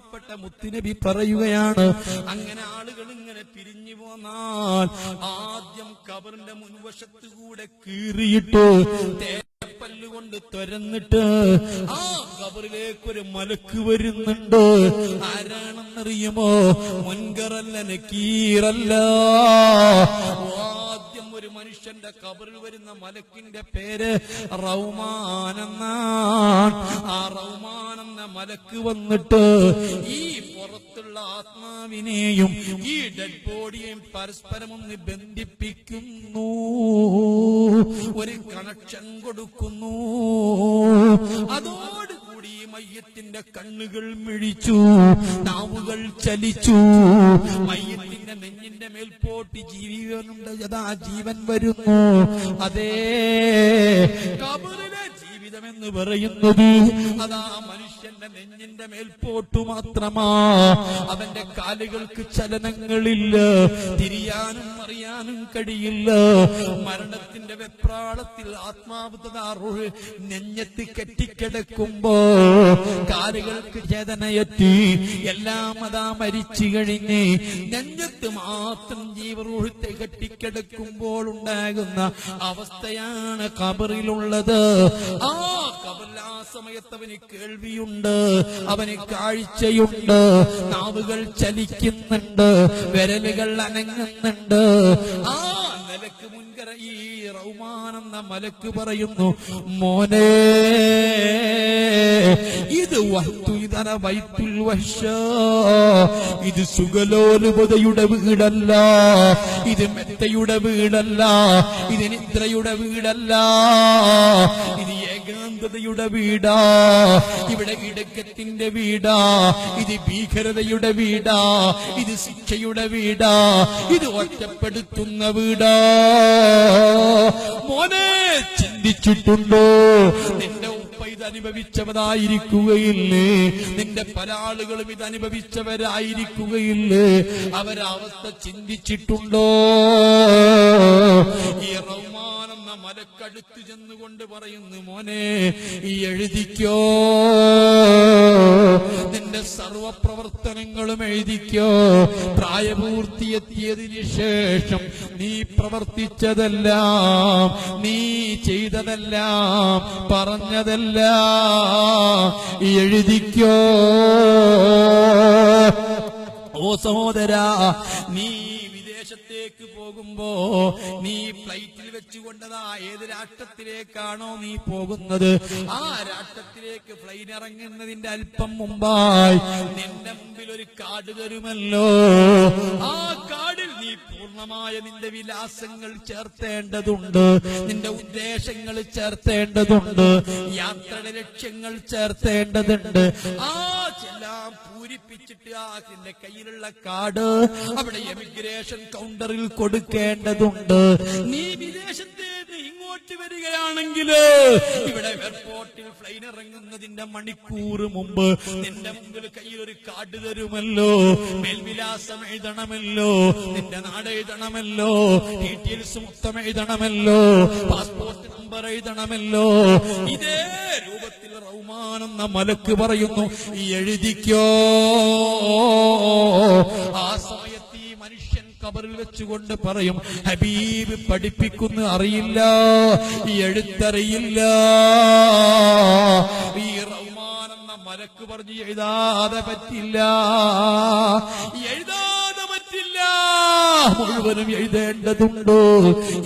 ബഹുമാനപ്പെട്ട മുത്തുനബി പറയുകയാണ്, അങ്ങനെ ആളുകൾ ഇങ്ങനെ പിരിഞ്ഞു പോന്നാൽ ആദ്യം ഖബറിന്റെ മുൻവശത്ത് കൂടെ കീറിയിട്ട് പല്ലുകൊണ്ട് തുരന്നിട്ട് ആ ഖബറിലേക്കൊരു മലക്ക് വരുന്നുണ്ട്. ആരാണെന്നറിയുമോ? മുൻകറല്ല, നക്കീറല്ല. ആദ്യം ഒരു മനുഷ്യന്റെ ഖബറിൽ വരുന്ന മലക്കിന്റെ പേര് റൗമാൻ എന്നാണ്. ആ റൗമാൻ എന്ന മലക്ക് വന്നിട്ട് ഈ പുറത്തുള്ള ആത്മാവിനെയും ഈ ഡെഡ് ബോഡിയെയും പരസ്പരം ഒന്ന് ബന്ധിപ്പിക്കുന്നു, ഒരു കണക്ഷൻ കൊടുക്കുന്നു. അതോടുകൂടി മയ്യത്തിന്റെ കണ്ണുകൾ മിഴിച്ചു, നാവുകൾ ചലിച്ചു. മയ്യത്തിന്റെ നെഞ്ഞിന്റെ മേൽപോട്ട് ജീവനുണ്ട്, അതാ ജീവൻ വരുന്നു. അതേ ഖബറിലെ ജീവിതമെന്ന് പറയുന്നത് അതാ മനുഷ്യന്റെ നെഞ്ഞിന്റെ മേൽപോട്ടു മാത്രമാ. അവന്റെ കാലുകൾക്ക് ചലനങ്ങളില്ല, തിരിയാനും അറിയാനും കഴിയില്ല. മരണത്തിന്റെ വെപ്രാളത്തിൽ ആത്മാവ് നെഞ്ഞത്ത് കെട്ടിക്കിടക്കുമ്പോ കാലുകൾക്ക് ചേതനയറ്റി എല്ലാം അതാ മരിച്ചു കഴിഞ്ഞ് നെഞ്ഞത്ത് മാത്രം ജീവറൂഹത്തെ കെട്ടിക്കിടക്കുമ്പോൾ ഉണ്ടാകുന്ന അവസ്ഥയാണ് ഖബറിലുള്ളത്. ആ ഖബറിൽ ആ സമയത്ത് അവന് കേൾവിയുണ്ട്, അവന് കാഴ്ചയുണ്ട്, നാവുകൾ ചലിക്കുന്നുണ്ട്, വിരലുകൾ അനങ്ങുന്നുണ്ട്. ആ നിലക്ക് മുൻകര ഈ റൗമാൻ എന്ന മലക്ക് പറയുന്നു, മോനെ ഇത് വഹ്തുഇദന ബൈത്തുൽ വഹ്ശ, ഇത് സുഖലോലുപതയുടെ വീടല്ല, ഇത് മെത്തയുടെ വീടല്ല, ഇത് നിദ്രയുടെ വീടല്ല, ഇത് ഏകാന്തതയുടെ വീടാ, ഇവിടെ ഇടക്കത്തിന്റെ വീടാ, ഇത് ഭീകരതയുടെ വീടാ, ഇത് ശിക്ഷയുടെ വീടാ, ഇത് ഒറ്റപ്പെടുത്തുന്ന വീടാ. മോനെ ചിന്തിച്ചിട്ടുണ്ടോ? നിന്റെ ഉപ്പ ഇത് അനുഭവിച്ചവരായിരിക്കുകയില്ലേ? നിന്റെ പല ആളുകളും ഇത് അനുഭവിച്ചവരായിരിക്കുകയില്ലേ? അവരവസ്ഥ ചിന്തിച്ചിട്ടുണ്ടോ? ഈ റഹ്മാൻ എന്ന മലക്കടുത്ത് ചെന്നുകൊണ്ട് പറയുന്നു, മോനെ ഈ എഴുതിക്കോ, നിന്റെ സർവപ്രവർത്തനങ്ങളും എഴുതിക്കോ. പ്രായപൂർത്തിയെത്തിയതിനു ശേഷം നീ പ്രവർത്തിച്ചതെല്ലാം, നീ ചെയ്തതെല്ലാം, പറഞ്ഞതെല്ലാം എഴുതിക്കോ. ഓ സഹോദരാ, നീ വിദേശത്തേക്ക് പോകുമ്പോ നീ ഫ്ലൈറ്റിൽ വെച്ചുകൊണ്ടതാ ഏത് രാഷ്ട്രത്തിലേക്കാണോ നീ പോകുന്നത്, ആ രാഷ്ട്രത്തിലേക്ക് ഫ്ലൈറ്റ് ഇറങ്ങുന്നതിന്റെ അല്പം മുമ്പായി നിന്റെ മുമ്പിൽ ഒരു കാർഡ് തരുമല്ലോ. ആ കാർഡിൽ നീ പൂർണ്ണമായ നിന്റെ വിലാസങ്ങൾ ചേർത്തേണ്ടതുണ്ട്, നിന്റെ ഉദ്ദേശങ്ങൾ ചേർത്തേണ്ടതുണ്ട്, യാത്രയുടെ ലക്ഷ്യങ്ങൾ ചേർത്തേണ്ടതുണ്ട്. ആ എല്ലാം പൂരിപ്പിച്ചിട്ട് ആ നിന്റെ കയ്യിലുള്ള കാർഡ് അവിടെ എമിഗ്രേഷൻ കൗണ്ടറിൽ കൊടുക്കേണ്ടതുണ്ട്. നീ വിദേശത്ത് ഇങ്ങോട്ട് വരികയാണെങ്കിൽ ഇവിടെ എയർപോർട്ടിൽ ഫ്ലൈറ്റ് ഇറങ്ങുന്നതിന്റെ മണിക്കൂർ മുമ്പ് നിന്റെ മുമ്പിൽ കയ്യിൽ ഒരു കാർഡ് തരുമല്ലോ. മേൽവിലാസം എഴുതണമല്ലോ, നിന്റെ നാട് എഴുതണമല്ലോ, ഡീറ്റെയിൽസ് മൊത്തം എഴുതണമല്ലോ, പാസ്പോർട്ട് നമ്പർ എഴുതണമല്ലോ. ഇതേ രൂപത്തിൽ റഹ്മാൻ എന്ന മലക്ക് പറയുന്നു, എഴുതിക്കോ. ആ സമയത്ത് ഈ മനുഷ്യൻ ഖബറിൽ വെച്ചുകൊണ്ട് പറയും, ഹബീബ് പഠിപ്പിക്കുന്നു അറിയില്ല, ഈ എഴുത്തറിയില്ല. ഈ റഹ്മാൻ എന്ന മലക്ക് പറഞ്ഞു, എഴുതാതെ പറ്റില്ല, എഴുതാതെ പറ്റില്ല, മുഴുവനും എഴുതേണ്ടതുണ്ട്.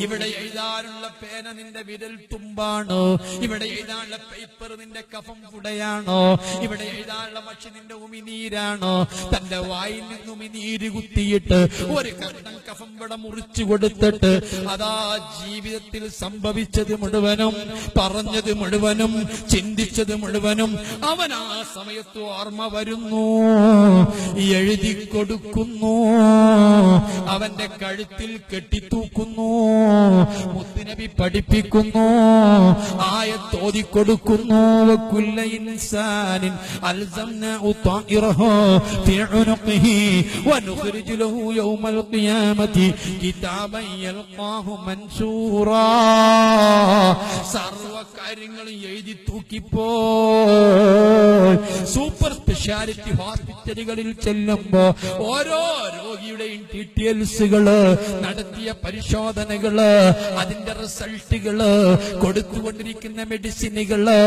ഇവിടെ എഴുതാനുള്ള പേന നിന്റെ വിരൽ തുമ്പാണ്, ഇവിടെ എഴുതാനുള്ള പേപ്പർ നിന്റെ കഫം കുടയാണോ, ഇവിടെ എഴുതാനുള്ള മഷി നിന്റെ ഉമിനീരാണോ. തന്റെ വായിൽ നിന്ന് ഉമിനീര് കുത്തിയിട്ട് ഒരു കണ്ണം കഫം ഇവിടെ മുറിച്ചു കൊടുത്തിട്ട് അതാ ജീവിതത്തിൽ സംഭവിച്ചത് മുഴുവനും, പറഞ്ഞത് മുഴുവനും, ചിന്തിച്ചത് മുഴുവനും അവൻ ആ സമയത്ത് ഓർമ്മ വരുന്നു, എഴുതി കൊടുക്കുന്നു, അവന്റെ കഴുത്തിൽ കെട്ടിത്തൂക്കുന്നു. മുത്തുനബി പഠിപ്പിക്കുന്നു, ആയത്ത് ഓതിക്കൊടുക്കുന്നു. വകുല്ല ഇൻസാനിൻ അൽസംനാഉ ത്വാഇറഹു ഫീ ഉനുഖിഹി വനുഖ്രിജു ലഹു യൗമൽ ഖിയാമത്തി കിതാബൻ യൽഖാഹു മൻശൂറാ. സർവ കാര്യങ്ങളും എഴുതി തൂക്കിപ്പോ. സൂപ്പർ സ്പെഷ്യാലിറ്റി ഹോസ്പിറ്റലുകളിൽ ചെല്ലുമ്പോ ഓരോ രോഗിയുടെയും ഡീറ്റെയിൽസുകള്, നടത്തിയ പരിശോധനകള്, അതിന്റെ റിസൾട്ടുകള്, കൊടുത്തുകൊണ്ടിരിക്കുന്ന മെഡിസിനുകള്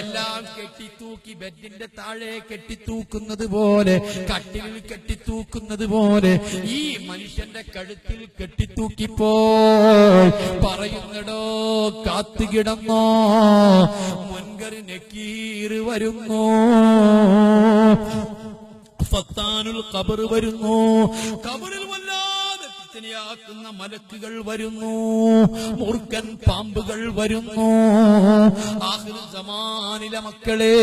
എല്ലാം കെട്ടിത്തൂക്കി ബെഡിന്റെ താഴെ കെട്ടിത്തൂക്കുന്നത് പോലെ, കട്ടിലിൽ കെട്ടിത്തൂക്കുന്നത് പോലെ ഈ മനുഷ്യന്റെ കഴുത്തിൽ കെട്ടിത്തൂക്കിപ്പോ പറയുന്നടോ, കാത്തുകിടന്നോ, മുൻകർ നക്കീർ വരുന്നു, ഫത്താനുൽ ഖബർ വരുന്നു, ഖബറിൽ വല്ലാതെ ഫിത്നയാക്കുന്ന മലക്കുകൾ വരുന്നു, മൂർഖൻ പാമ്പുകൾ വരുന്നു. ആഖിർ സമാനിലെ മക്കളെ,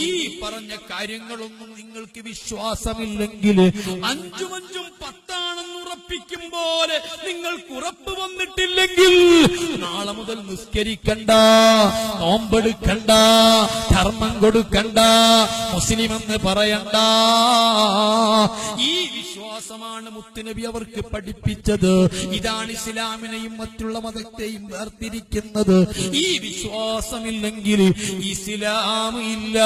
ഈ പറഞ്ഞ കാര്യങ്ങളൊന്നും നിങ്ങൾക്ക് വിശ്വാസമില്ലെങ്കിൽ 5 5 10 ഉറപ്പിക്കും പോലെ നിങ്ങൾക്ക് ഉറപ്പ് വന്നിട്ടില്ലെങ്കിൽ നാളെ മുതൽ നിസ്കരിക്കണ്ട, നോമ്പെടുക്കണ്ട, ധർമ്മം കൊടുക്കണ്ട, മുസ്ലിം എന്ന് പറയണ്ട. ഈ വിശ്വാസമാണ് മുത്തുനബി അവർക്ക് പഠിപ്പിച്ചത്. ഇതാണ് ഇസ്ലാമിനെയും മറ്റുള്ള മതത്തെയും വേർതിരിക്കുന്നത്. ഈ വിശ്വാസമില്ലെങ്കിൽ ഇസ്ലാം ഇല്ല.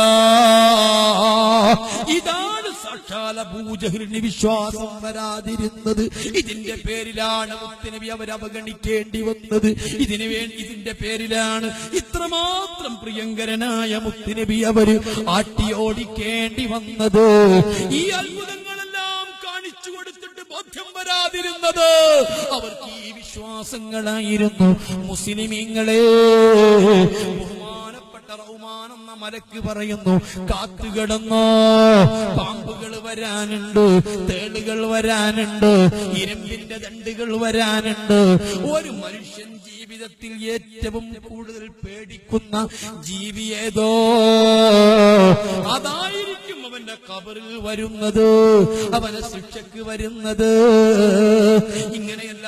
ഇതാണ് സാക്ഷാൽ അബൂജഹലിന് വിശ്വാസം വരാതിരുന്നത്. ഇതിന്റെ പേരിലാണ് മുത്തുനബി അവർ അവഗണിക്കേണ്ടി വന്നത്. ഇതിന്റെ പേരിലാണ് ഇത്രമാത്രം പ്രിയങ്കരനായ മുത്തുനബി അവര് ആട്ടിയോടിക്കേണ്ടി വന്നത്. ഈ അത്ഭുതങ്ങളെല്ലാം കാണിച്ചു കൊടുത്തിട്ട് ബോധ്യം വരാതിരുന്നത് അവർക്ക് ഈ വിശ്വാസങ്ങളായിരുന്നു. മുസ്ലിമീങ്ങളെ, റഹ്മാൻ എന്ന മലക്ക് പറയുന്നു, കാത്തുകിടന്നോ, പാമ്പുകൾ വരാനുണ്ട്, തേളുകൾ വരാനുണ്ട്, ഇരുമ്പിന്റെ ദണ്ടുകൾ വരാനുണ്ട്. ഒരു മനുഷ്യൻ ജീവിതത്തിൽ ഏറ്റവും കൂടുതൽ പേടിക്കുന്ന ജീവി ഏതോ അതായിരിക്കും അവന്റെ ഖബറിൽ വരുന്നത്, അവന്റെ ശിക്ഷക്ക് വരുന്നത്. ഇങ്ങനെയല്ല